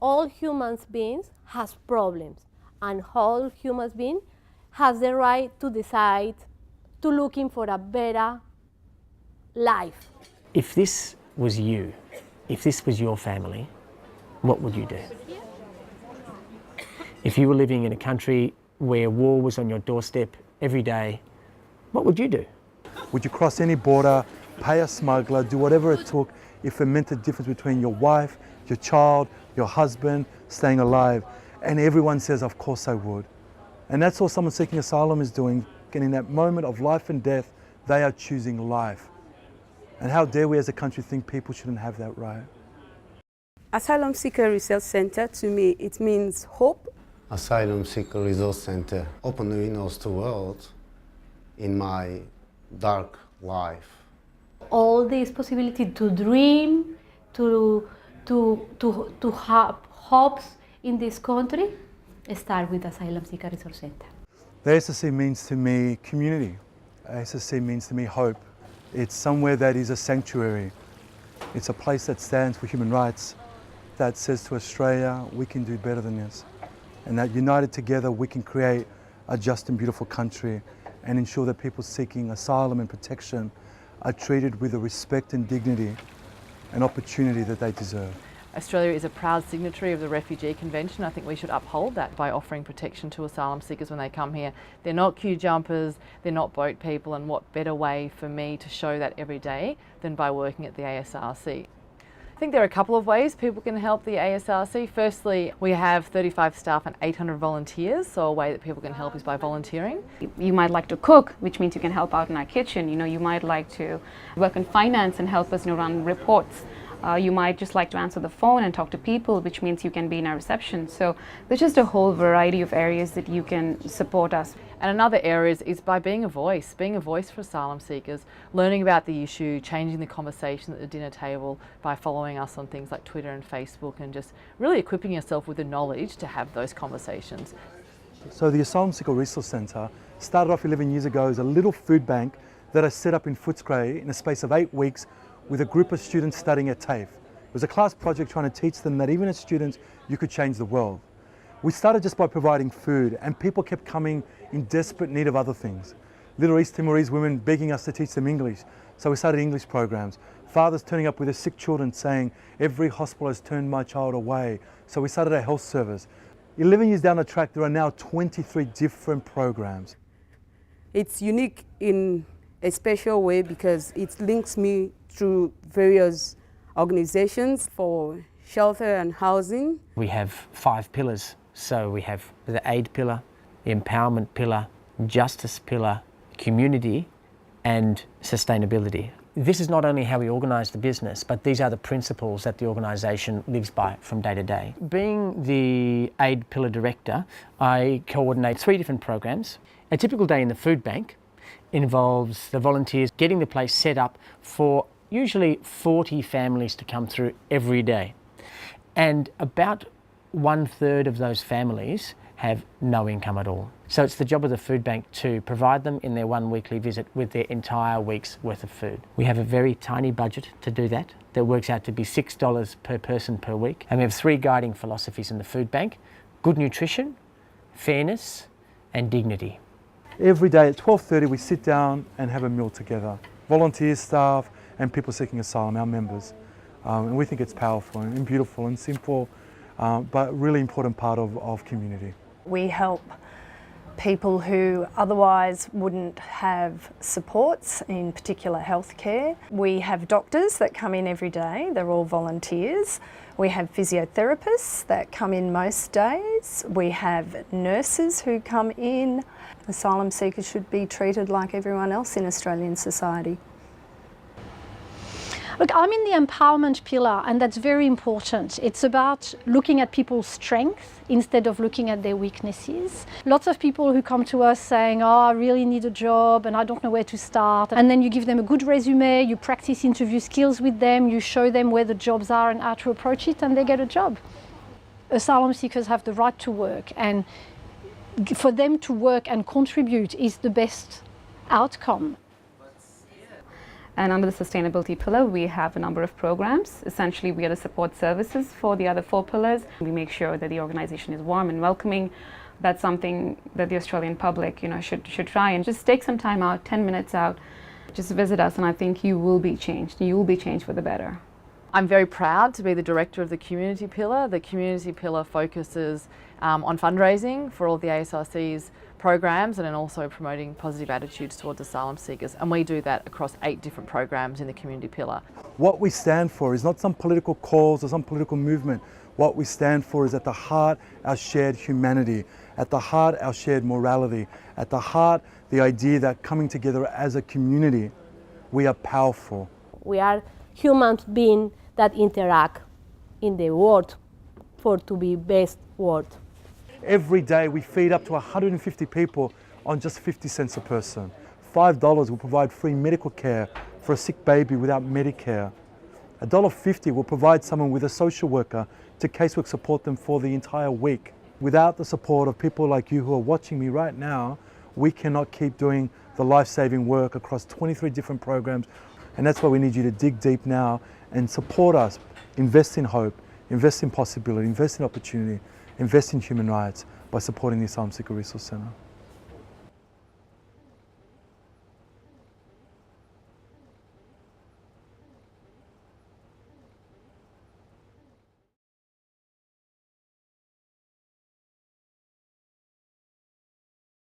all human beings has problems, and all human beings has the right to decide to looking for a better life. If this was you, if this was your family, what would you do? If you were living in a country where war was on your doorstep every day, what would you do? Would you cross any border, pay a smuggler, do whatever it took if it meant the difference between your wife, your child, your husband, staying alive? And everyone says, of course I would. And that's all someone seeking asylum is doing. And in that moment of life and death, they are choosing life. And how dare we as a country think people shouldn't have that right? Asylum Seeker Research Center, to me, it means hope. Asylum Seeker Resource Center opened windows to the world in my dark life. All this possibility to dream, to have hopes in this country, start with Asylum Seeker Resource Center. The ASRC means to me community. ASRC means to me hope. It's somewhere that is a sanctuary. It's a place that stands for human rights, that says to Australia, we can do better than this. And that united together, we can create a just and beautiful country and ensure that people seeking asylum and protection are treated with the respect and dignity and opportunity that they deserve. Australia is a proud signatory of the Refugee Convention. I think we should uphold that by offering protection to asylum seekers when they come here. They're not queue jumpers, they're not boat people, and what better way for me to show that every day than by working at the ASRC. I think there are a couple of ways people can help the ASRC. Firstly, we have 35 staff and 800 volunteers, so a way that people can help is by volunteering. You might like to cook, which means you can help out in our kitchen. You might like to work in finance and help us run reports. You might just like to answer the phone and talk to people, which means you can be in our reception. So there's just a whole variety of areas that you can support us. And another area is by being a voice for asylum seekers, learning about the issue, changing the conversation at the dinner table by following us on things like Twitter and Facebook, and just really equipping yourself with the knowledge to have those conversations. So the Asylum Seeker Resource Centre started off 11 years ago as a little food bank that I set up in Footscray in a space of 8 weeks with a group of students studying at TAFE. It was a class project trying to teach them that even as students, you could change the world. We started just by providing food, and people kept coming in desperate need of other things. Little East Timorese women begging us to teach them English, so we started English programs. Fathers turning up with their sick children saying, every hospital has turned my child away, so we started a health service. 11 years down the track, there are now 23 different programs. It's unique in a special way because it links me through various organizations for shelter and housing. We have 5 pillars. So we have the aid pillar, the empowerment pillar, justice pillar, community, and sustainability. This is not only how we organise the business, but these are the principles that the organisation lives by from day to day. Being the aid pillar director, I coordinate 3 different programs. A typical day in the food bank involves the volunteers getting the place set up for usually 40 families to come through every day. And about 1/3 of those families have no income at all. So it's the job of the food bank to provide them in their 1 weekly visit with their entire week's worth of food. We have a very tiny budget to do that. That works out to be $6 per person per week. And we have 3 guiding philosophies in the food bank: good nutrition, fairness, and dignity. Every day at 12:30 we sit down and have a meal together. Volunteers, staff, and people seeking asylum, our members. And we think it's powerful and beautiful and simple, but really important part of community. We help people who otherwise wouldn't have supports, in particular healthcare. We have doctors that come in every day, they're all volunteers. We have physiotherapists that come in most days. We have nurses who come in. Asylum seekers should be treated like everyone else in Australian society. Look, I'm in the empowerment pillar, and that's very important. It's about looking at people's strengths instead of looking at their weaknesses. Lots of people who come to us saying, oh, I really need a job and I don't know where to start. And then you give them a good resume, you practice interview skills with them, you show them where the jobs are and how to approach it, and they get a job. Asylum seekers have the right to work, and for them to work and contribute is the best outcome. And under the sustainability pillar, we have a number of programs. Essentially, we are the support services for the other 4 pillars. We make sure that the organization is warm and welcoming. That's something that the Australian public, should try and just take some time out, 10 minutes out, just visit us, and I think you will be changed. You will be changed for the better. I'm very proud to be the director of the community pillar. The community pillar focuses on fundraising for all the ASRC's programs and then also promoting positive attitudes towards asylum seekers, and we do that across 8 different programs in the community pillar. What we stand for is not some political cause or some political movement. What we stand for is at the heart our shared humanity, at the heart our shared morality, at the heart the idea that coming together as a community, we are powerful. We are human beings that interact in the world for to be best world. Every day we feed up to 150 people on just 50 cents a person. $5 will provide free medical care for a sick baby without Medicare. $1.50 will provide someone with a social worker to casework support them for the entire week. Without the support of people like you who are watching me right now, we cannot keep doing the life-saving work across 23 different programs. And that's why we need you to dig deep now and support us. Invest in hope, invest in possibility, invest in opportunity, invest in human rights by supporting the Asylum Seeker Resource Centre.